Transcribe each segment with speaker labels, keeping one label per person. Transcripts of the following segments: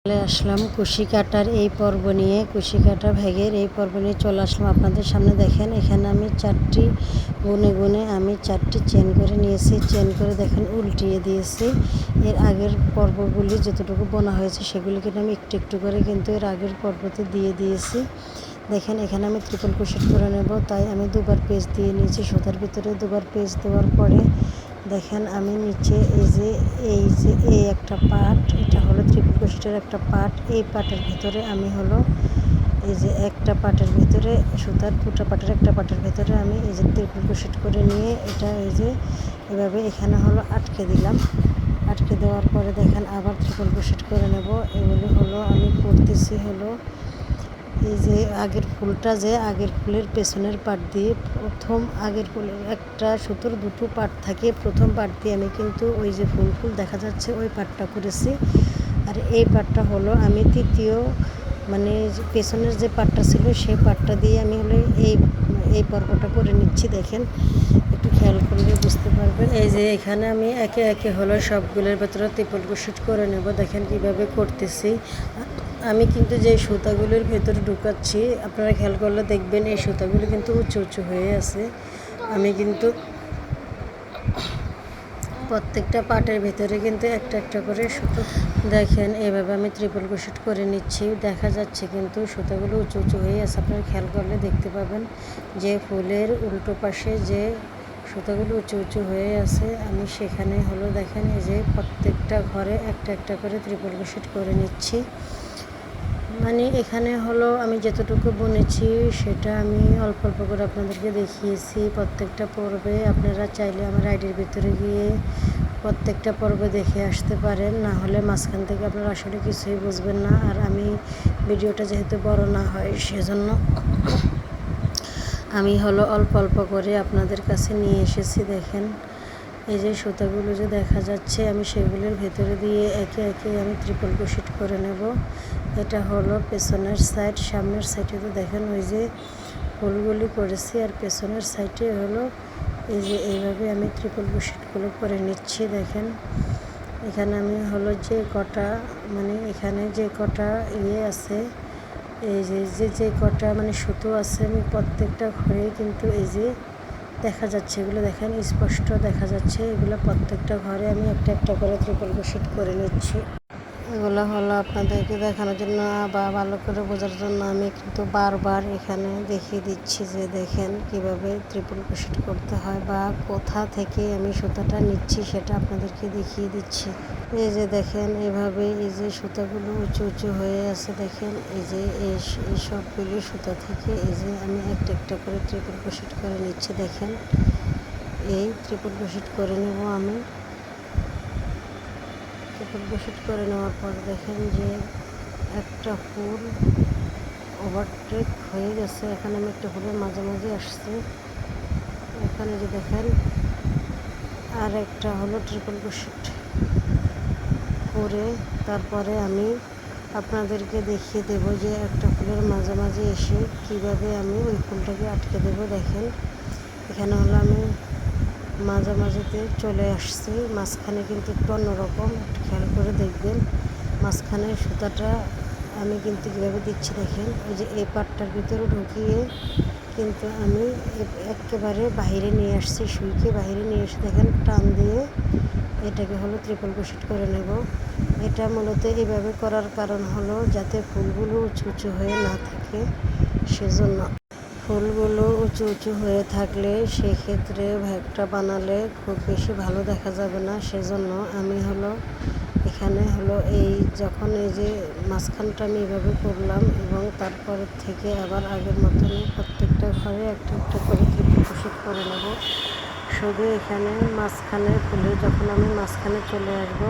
Speaker 1: চলে আসলাম কুশি কাটার এই পর্ব নিয়ে, কুশি কাটা ভ্যাগের এই পর্ব নিয়ে চলে আসলাম আপনাদের সামনে। দেখেন এখানে আমি চারটি গুনে আমি চারটি চেন করে নিয়েছি। চেন করে দেখেন উল্টিয়ে দিয়েছি। এর আগের পর্বগুলি যতটুকু বোনা হয়েছে সেগুলি কিন্তু আমি একটু একটু করে কিন্তু এর আগের পর্বতে দিয়ে দিয়েছি। দেখেন এখানে আমি ট্রিপল ক্রোশেট করে নেব, তাই আমি দুবার পেজ দিয়ে নিয়েছি। সুতার ভিতরে দুবার পেজ দেওয়ার পরে দেখেন আমি নিচে এই একটা পার্ট, এটা হলো ট্রিপল ক্রোশেটের একটা পার্ট। এই পার্টের ভিতরে আমি হলো এই যে একটা পার্টের ভিতরে সুতার দুটো পার্টের একটা পার্টের ভিতরে আমি এই যে ট্রিপল ক্রোশেট করে নিয়ে এটা এই যে এভাবে এখানে হলো আটকে দিলাম। আটকে দেওয়ার পরে দেখেন আবার ট্রিপল ক্রোশেট করে নেব। এগুলি হলো আমি করতেছি হলো এই যে আগের ফুলের পেছনের পার্ট দিয়ে প্রথম আগের ফুলের একটা সুতোর দুটো পার্ট থাকে, প্রথম পার্ট দিয়ে আমি কিন্তু ওই যে ফুল দেখা যাচ্ছে ওই পার্টটা করেছি। আর এই পার্টটা হলো আমি তৃতীয় মানে পেছনের যে পার্টটা ছিল সেই পার্টটা দিয়ে আমি হলো এই পর্বটা করে নিচ্ছি। দেখেন একটু খেয়াল করলে বুঝতে পারবেন। এই যে এখানে আমি একে একে হলো সবগুলোর ভেতরে ট্রিপল ক্রোশেট করে নেব। দেখেন কিভাবে করতেছি। আমি কিন্তু যে সুতাগুলোর ভেতরে ঢুকাচ্ছি আপনারা খেয়াল করলে দেখবেন এই সুতাগুলো কিন্তু উঁচু উঁচু হয়ে আছে। আমি কিন্তু প্রত্যেকটা পার্টের ভেতরে কিন্তু একটা একটা করে সুতো দেখেন এভাবে আমি ট্রিপল ক্রোশেট করে নিচ্ছি। দেখা যাচ্ছে কিন্তু সুতাগুলো উঁচু উঁচু হয়ে আছে। আপনারা খেয়াল করলে দেখতে পাবেন যে ফুলের উল্টো পাশে যে সুতাগুলো উঁচু উঁচু হয়ে আছে আমি সেখানে হলো দেখেন এই যে প্রত্যেকটা ঘরে একটা একটা করে ট্রিপল ক্রোশেট করে নিচ্ছি। মানে এখানে হলো আমি যতটুকু বুনেছি সেটা আমি অল্প অল্প করে আপনাদেরকে দেখিয়েছি। প্রত্যেকটা পর্বে আপনারা চাইলে আমার আইডির ভিতরে গিয়ে প্রত্যেকটা পর্বে দেখে আসতে পারেন, না হলে মাঝখান থেকে আপনারা আসলে কিছুই বুঝবেন না। আর আমি ভিডিওটা যেহেতু বড় না হয় সেজন্য আমি হলো অল্প অল্প করে আপনাদের কাছে নিয়ে এসেছি। দেখেন এই যে সুতাগুলো যে দেখা যাচ্ছে আমি সেগুলোর ভেতরে দিয়ে একে একে আমি ট্রিপল ক্রোশেট করে নেব। এটা হলো পেছনের সাইড। সামনের সাইডে তো দেখেন ওই যে ফুলগুলি করেছি, আর পেছনের সাইডে হলো এই যে এইভাবে আমি ট্রিপল ক্রোশেটগুলো করে নিচ্ছি। দেখেন এখানে আমি হলো যে কটা মানে এখানে যে কটা আছে এই যে কটা মানে সুতো আছে আমি প্রত্যেকটা ঘরে কিন্তু এই যে দেখা যাচ্ছে এগুলো দেখেন স্পষ্ট দেখা যাচ্ছে। এগুলো প্রত্যেকটা ঘরে আমি একটা একটা করে ট্রিপল ক্রোশেট করে নিচ্ছি। এগুলো হলো আপনাদেরকে দেখানোর জন্য বা ভালো করে বোঝার জন্য আমি কিন্তু বারবার এখানে দেখিয়ে দিচ্ছি যে দেখেন কিভাবে ট্রিপল ক্রোশেট করতে হয় বা কোথা থেকে আমি সুতাটা নিচ্ছি সেটা আপনাদেরকে দেখিয়ে দিচ্ছি। এই যে দেখেন এভাবে এই যে সুতাগুলো উঁচু উঁচু হয়ে আছে দেখেন এই যে এই সবগুলি সুতা থেকে এই যে আমি একটা একটা করে ট্রিপল ক্রোশেট করে নিচ্ছি। দেখেন এই ট্রিপল ক্রোশেট করে নেব আমি। ট্রিপল ক্রোশেট করে নেওয়ার পর দেখেন যে একটা ফুল ওভারটেক হয়ে গেছে। এখানে আমি একটা ফুলের মাঝামাঝি আসছে এখানে যে দেখেন, আর একটা হলো ট্রিপল ক্রোশেট করে তারপরে আমি আপনাদেরকে দেখিয়ে দেব যে একটা ফুলের মাঝামাঝি এসে কিভাবে আমি ওই ফুলটাকে আটকে দেব। দেখেন এখানে হলো আমি মাঝামাঝিতে চলে আসছি, মাঝখানে কিন্তু একটু অন্যরকম, একটু খেয়াল করে দেখবেন মাঝখানে সুতাটা আমি কিন্তু কীভাবে দিচ্ছি। দেখেন ওই যে এই পাটটার ভিতরে ঢুকিয়ে কিন্তু আমি একেবারে বাইরে নিয়ে আসছি, সুইকে বাইরে নিয়ে এসে দেখেন টান দিয়ে এটাকে হলো ট্রিপল ক্রোশেট করে নেব। এটা মূলত এইভাবে করার কারণ হলো যাতে ফুলগুলো উঁচু উঁচু হয়ে না থাকে, সেজন্য। ফুলগুলো উঁচু উঁচু হয়ে থাকলে সেক্ষেত্রে ভ্যাগটা বানালে খুব বেশি ভালো দেখা যাবে না, সেজন্য আমি হলো এখানে হলো এই যখন এই যে মাঝখানটা আমি এভাবে করলাম এবং তারপরের থেকে আবার আগের মতনই প্রত্যেকটা ঘরে একটা একটা করে ট্রিপল ক্রোশেট করে নেব। শুধু এখানে মাঝখানে ফুলে যখন আমি মাঝখানে চলে আসবো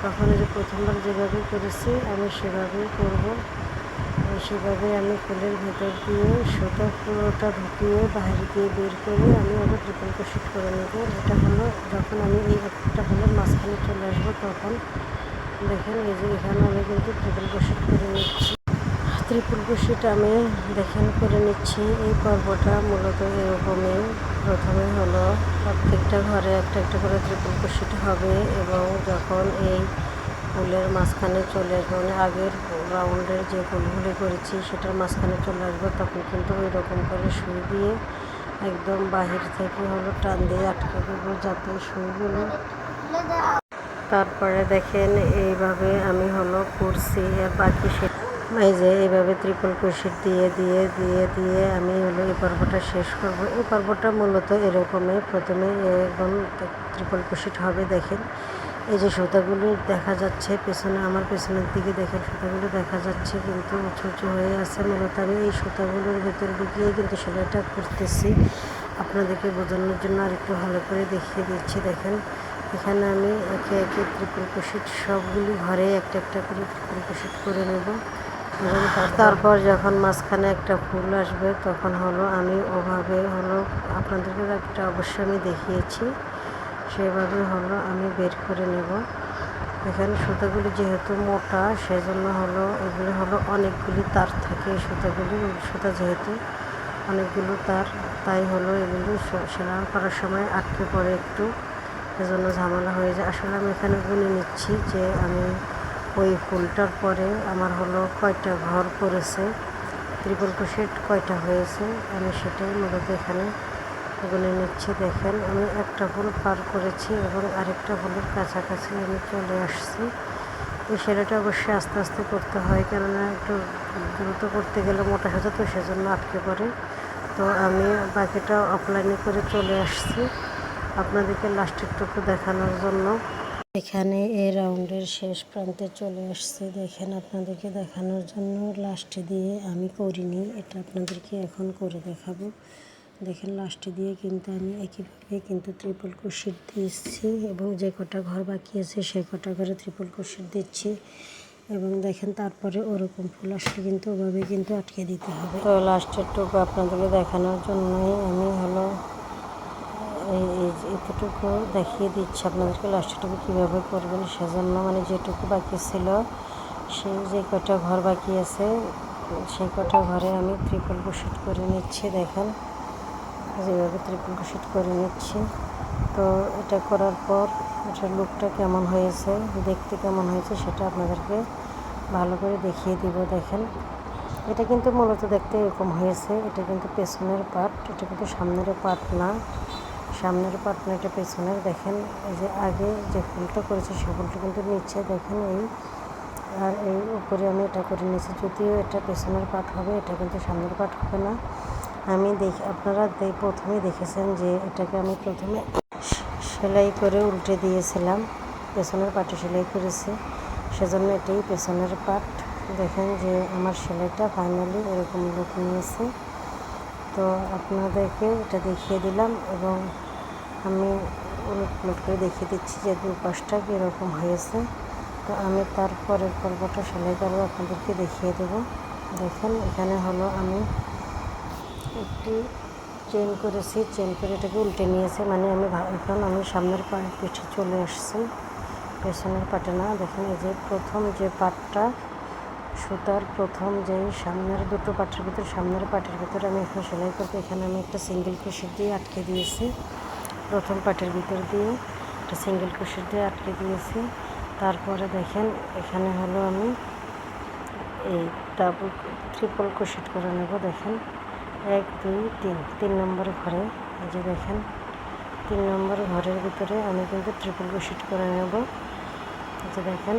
Speaker 1: তখন এই যে প্রথমবার যেভাবে করেছি আমি সেভাবেই করব। সেভাবে আমি ফুলের ভেতর দিয়ে সুতো পুরোটা ঢুকিয়ে বাইরে দিয়ে বের করে আমি আবার ট্রিপল ক্রোশেট করে নেব। এটা হলো যখন আমি এই একটা ফুলের মাঝখানে চলে আসবো তখন দেখেন এই যে এখানে আমি কিন্তু ট্রিপল ক্রোশেট করে নিচ্ছি। ট্রিপল ক্রোশেট আমি দেখেন করে নিচ্ছি। এই পর্বটা মূলত এরকমই। প্রথমে হলো প্রত্যেকটা ঘরে একটা একটা করে ট্রিপল ক্রোশেট হবে এবং যখন এই ফুলের মাঝখানে চলে আসবো, মানে আগের রাউন্ডের যে ফুলগুলি করেছি সেটার মাঝখানে চলে আসবো, তখন কিন্তু ওই রকম করে সুই দিয়ে একদম বাহির থেকে হলো টান দিয়ে আটকে দেবো যাতে সুইগুলো। তারপরে দেখেন এইভাবে আমি হলো করছি, আর বাকি সে এই যে এইভাবে ত্রিপল ক্রোশেট দিয়ে দিয়ে দিয়ে দিয়ে আমি হলো এই পর্বটা শেষ করব। এই পর্বটা মূলত এরকমই, প্রথমে একদম ত্রিপল ক্রোশেট হবে। দেখেন এই যে সুতাগুলো দেখা যাচ্ছে পেছনে, আমার পেছনের দিকে দেখেন সুতাগুলো দেখা যাচ্ছে কিন্তু উঁচু উঁচু হয়ে আছে। মূলত আমি এই সুতাগুলোর ভেতর ঢুকিয়ে কিন্তু সেলাইটা করতেছি, আপনাদেরকে বোঝানোর জন্য আর একটু ভালো করে দেখিয়ে দিচ্ছি। দেখেন এখানে আমি একে একে ত্রিপল ক্রোশেট সবগুলি ঘরে একটা একটা করে ত্রিপল ক্রোশেট করে নেব, এবং তারপর যখন মাঝখানে একটা ফুল আসবে তখন হলো আমি ওভাবে হলো আপনাদেরকে একটা অবশ্যই আমি দেখিয়েছি, সেভাবে হলো আমি বের করে নেব। এখানে সুতাগুলি যেহেতু মোটা সেজন্য হলো এগুলি হলো অনেকগুলি তার থাকে, সুতাগুলি সুতা যেহেতু অনেকগুলো তার, তাই হলো এগুলি সেলাই করার সময় আটকে পড়ে একটু, এজন্য ঝামেলা হয়ে যায়। আসলে আমি এখানে গুনে নিচ্ছি যে আমি ওই ফুলটার পরে আমার হলো কয়টা ঘর পড়েছে, ত্রিপল ক্রোশেট কয়টা হয়েছে, আমি সেটাই মূলত এখানে গুনে নিচ্ছি। দেখেন আমি একটা ফুল পার করেছি এবং আরেকটা ফুলের কাছাকাছি আমি চলে আসছি। এই সেলাইটা অবশ্যই আস্তে আস্তে করতে হয়, কেননা একটু দ্রুত করতে গেলে মোটা সাজা তো সেজন্য আটকে পড়ে। তো আমি বাকিটা অফলাইনে করে চলে আসছি আপনাদেরকে লাস্টের টুকু দেখানোর জন্য। এখানে এই রাউন্ডের শেষ প্রান্তে চলে আসছে, দেখেন আপনাদেরকে দেখানোর জন্য লাস্টে দিয়ে আমি করিনি, এটা আপনাদেরকে এখন করে দেখাবো। দেখেন লাস্টে দিয়ে কিন্তু আমি একইভাবে কিন্তু ত্রিপল ক্রোশেট দিচ্ছি, এবং যে কটা ঘর বাকি আছে সেই কটা ঘরে ত্রিপল ক্রোশেট দিচ্ছি, এবং দেখেন তারপরে ওরকম ফুল আসলে কিন্তু ওভাবে কিন্তু আটকে দিতে হবে। তো লাস্টের টুকু আপনাদেরকে দেখানোর জন্যই আমি হলো এতটুকু দেখিয়ে দিচ্ছি আপনাদেরকে লাস্টটুকু কীভাবে করবেন, সেজন্য মানে যেটুকু বাকি ছিল সেই যে কটা ঘর বাকি আছে সেই কটা ঘরে আমি ত্রিপল ক্রোশেট করে নিচ্ছি। দেখেন যেভাবে ত্রিপল ক্রোশেট করে নিচ্ছি। তো এটা করার পর এটার লুকটা কেমন হয়েছে, দেখতে কেমন হয়েছে সেটা আপনাদেরকে ভালো করে দেখিয়ে দিব। দেখেন এটা কিন্তু মূলত দেখতে এরকম হয়েছে, এটা কিন্তু পেছনের পার্ট, এটা কিন্তু সামনের পার্ট না, সামনের পার্ট না, এটা পেছনের। দেখেন এই যে আগে যে ফুলটা করেছি সে ফুলটা কিন্তু নিচে, দেখেন এই আর এই উপরে আমি এটা করে নিয়েছি, যদিও এটা পেছনের পার্ট হবে, এটা কিন্তু সামনের পার্ট হবে না। আমি আপনারা প্রথমেই দেখেছেন যে এটাকে আমি প্রথমে সেলাই করে উল্টে দিয়েছিলাম, পেছনের পার্টে সেলাই করেছি, সেজন্য এটাই পেছনের পার্ট। দেখেন যে আমার সেলাইটা ফাইনালি এরকম লুক নিয়েছে। তো আপনাদেরকে এটা দেখিয়ে দিলাম, এবং আমি উলট পুলট করে দেখিয়ে দিচ্ছি যে দুই পাশটা কীরকম হয়েছে। তো আমি তারপরের পর্বটা সেলাই করবো, আপনাদেরকে দেখিয়ে দেবো। দেখেন এখানে হলো আমি একটি চেন করেছি, চেন করে এটাকে উল্টে নিয়েছি, মানে আমি এখন আমি সামনের পিঠে চলে আসছি, পেছনের পাটে না। দেখেন এই যে প্রথম যে পাটটা সুতার প্রথম যে সামনের দুটো পাটের ভিতরে, সামনের পাটের ভিতরে আমি এখন সেলাই করতে, এখানে আমি একটা সিঙ্গেল ক্রোশেট দিয়ে আটকে দিয়েছি, প্রথম পাটের ভিতর দিয়ে একটা সিঙ্গেল ক্রোশেট দিয়ে আটকে দিয়েছি। তারপরে দেখেন এখানে হলো আমি এই ডাবল ট্রিপল ক্রোশেট করে নেব। দেখেন 1 2 3 3 নম্বর ঘরে, এই যে দেখেন 3 নম্বর ঘরের ভিতরে আমি কিন্তু ট্রিপল ক্রোশেট করে নেব। এই যে দেখেন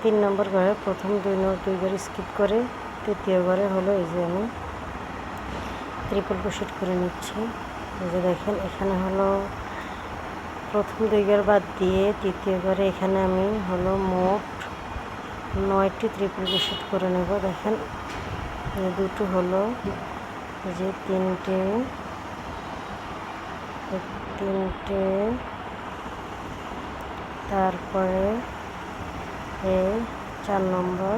Speaker 1: 3 নম্বর ঘরে প্রথম দুইবার স্কিপ করে তৃতীয় ঘরে হলো এই যে আমি ট্রিপল ক্রোশেট করে নিচ্ছি। এই যে দেখেন এখানে হলো প্রথম 2 ঘর বাদ দিয়ে তৃতীয় ঘরে এখানে আমি হলো মোট 9টি ট্রিপল ক্রোশেট করে নেব। দেখেন দুটো হলো, যে তিনটে, তারপরে এই 4 নম্বর,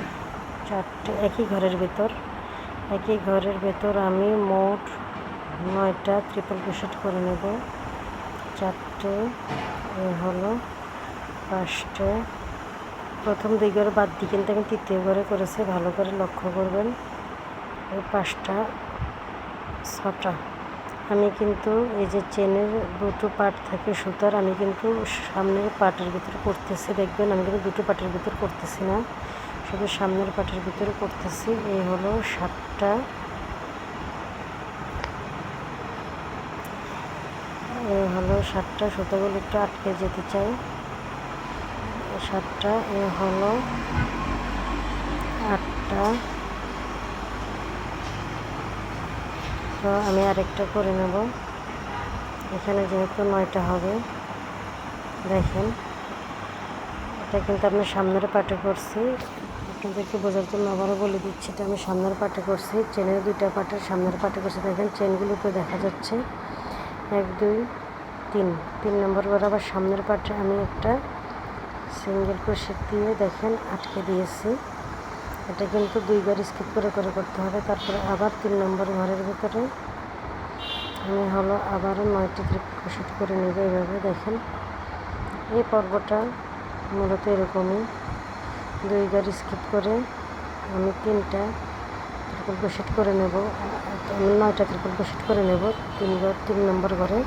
Speaker 1: 4টে একই ঘরের ভেতর আমি মোট 9টা ট্রিপল ক্রোশেট করে নেব। 4টে হলো, 5টে, প্রথম 2 ঘর বাদ দিয়ে কিন্তু আমি তৃতীয় ঘরে করেছি, ভালো করে লক্ষ্য করবেন। এই 5টা 6টা আমি কিন্তু এই যে চেনের দুটো পার্ট থাকে সুতার, আমি কিন্তু সামনের পার্টের ভিতরে করতেছি। দেখবেন আমি কিন্তু দুটো পার্টের ভিতর করতেছি না, শুধু সামনের পার্টের ভিতরে করতেছি। এই হলো 7টা, এই হলো 7টা। সুতাগুলো একটু আটকে যেতে চাই। 7টা, এ হলো 8টা। তো আমি আরেকটা করে নেব। এখানে যেহেতু 9টা হবে, দেখেন এটা কিন্তু আমি সামনের পাটে করছি। আপনাদেরকে বোঝার জন্য আবারও বলে দিচ্ছি, এটা আমি সামনের পাটে করছি। চেনের 2টা পাটের সামনের পাটে করছি। দেখেন চেনগুলোতে দেখা যাচ্ছে 1 2 3 নম্বর করে। আবার সামনের পাটে আমি একটা সিঙ্গেল ক্রোশেট দিয়ে দেখেন আটকে দিয়েছি। এটা কিন্তু 2বার স্কিপ করে করতে হবে। তারপরে আবার 3 নম্বর ঘরের ভিতরে আমি হলো আবারও 9টি ট্রিপল ক্রোশেট করে নেব। এইভাবে দেখেন এই পর্বটা মূলত এরকমই, 2বার স্কিপ করে আমি 3টা ট্রিপল ক্রোশেট করে নেব। আমি 9টা ট্রিপল ক্রোশেট করে নেব 3 নম্বর ঘরে।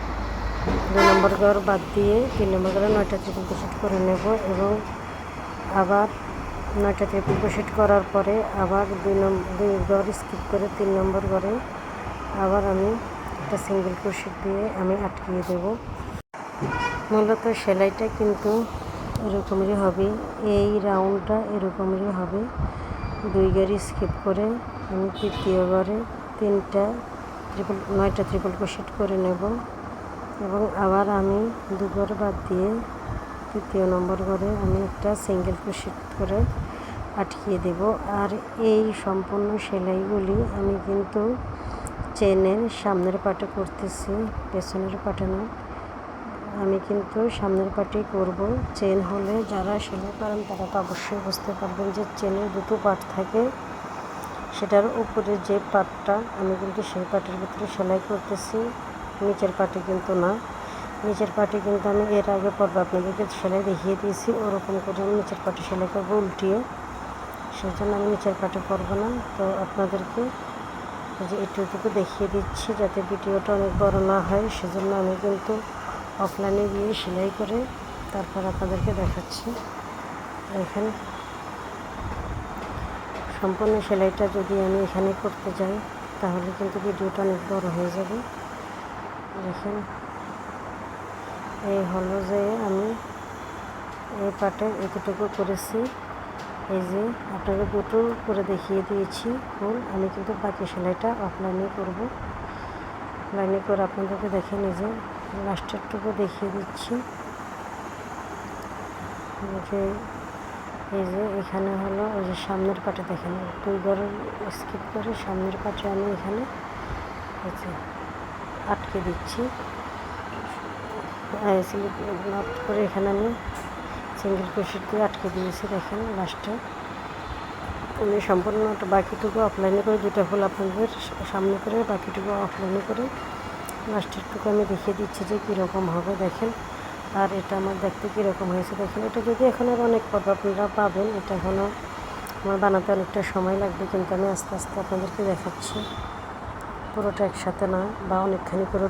Speaker 1: 2 নম্বর ঘর বাদ দিয়ে 3 নম্বর ঘরে 9টা ট্রিপল ক্রোশেট করে নেব এবং আবার 9টা ট্রিপল ক্রোশেট করার পরে আবার 2 ঘর স্কিপ করে 3 নম্বর ঘরে আবার আমি একটা সিঙ্গেল ক্রোশেট দিয়ে আমি আটকিয়ে দেব। মূলত সেলাইটা কিন্তু এরকমই হবে, এই রাউন্ডটা এরকমই হবে। 2 ঘর স্কিপ করে আমি 3য় ঘরে 9টা ট্রিপল ক্রোশেট করে নেব এবং আবার আমি 2 ঘর বাদ দিয়ে 3য় নম্বর ঘরে আমি একটা সিঙ্গেল ক্রোশেট করে আটকিয়ে দেব। আর এই সম্পূর্ণ সেলাইগুলি আমি কিন্তু চেনের সামনের পাটে করতেছি, পেছনের পাটে না। আমি কিন্তু সামনের পাটেই করব। চেন হলে যারা সেলাই করেন তারা তো অবশ্যই বুঝতে পারবেন যে চেনের 2টো পাট থাকে, সেটার উপরে যে পাটটা আমি কিন্তু সেই পাটের ভিতরে সেলাই করতেছি, নিচের পাটে কিন্তু না। নিচের পাটে কিন্তু আমি এর আগে পর্ব আপনাদেরকে সেলাই দেখিয়ে দিয়েছি, ওরকম করে আমি নিচের পাটে সেলাই করবো উল্টিয়ে, সেই জন্য আমি নিচের পাটে করব না। তো আপনাদেরকে যে এটুকু দেখিয়ে দিচ্ছি যাতে ভিডিওটা অনেক বড় না হয়, সেজন্য আমি কিন্তু অফলাইনে গিয়ে সেলাই করে তারপর আপনাদেরকে দেখাচ্ছি। দেখেন সম্পূর্ণ সেলাইটা যদি আমি এখানে করতে যাই তাহলে কিন্তু ভিডিওটা অনেক বড় হয়ে যাবে। দেখেন এই হলো যে আমি এই পাটে এতটুকু করেছি। এই যে আপনাকে 2টো করে দেখিয়ে দিয়েছি ফুল। আমি কিন্তু বাকি সেলাইটা অফলাইনে করব। অফলাইনে করে আপনাদেরকে দেখে নিজে লাস্টেরটুকু দেখিয়ে দিচ্ছি। যে এই যে এখানে হলো ওই যে সামনের পাটে দেখেন 2 ঘর স্কিপ করে সামনের পাটে আমি এখানে আটকে দিচ্ছি। নট করে এখানে আমি সিঙ্গেল ক্রোশেট দিয়ে আটকে দিয়েছি। দেখেন লাস্টে আমি সম্পূর্ণ বাকিটুকু অফলাইনে করে 2টা ফুল আপনাদের সামনে করে বাকিটুকু অফলাইনে করে লাস্টেরটুকু আমি দেখিয়ে দিচ্ছি যে কীরকম হবে। দেখেন আর এটা আমার দেখতে কীরকম হয়েছে দেখেন। এটা যদি এখন আর অনেক পর্ব আপনারা পাবেন, এটা এখনও আমার বানাতে অনেকটা সময় লাগবে, কিন্তু আমি আস্তে আস্তে আপনাদেরকে দেখাচ্ছি, পুরোটা একসাথে না বা অনেকখানি করে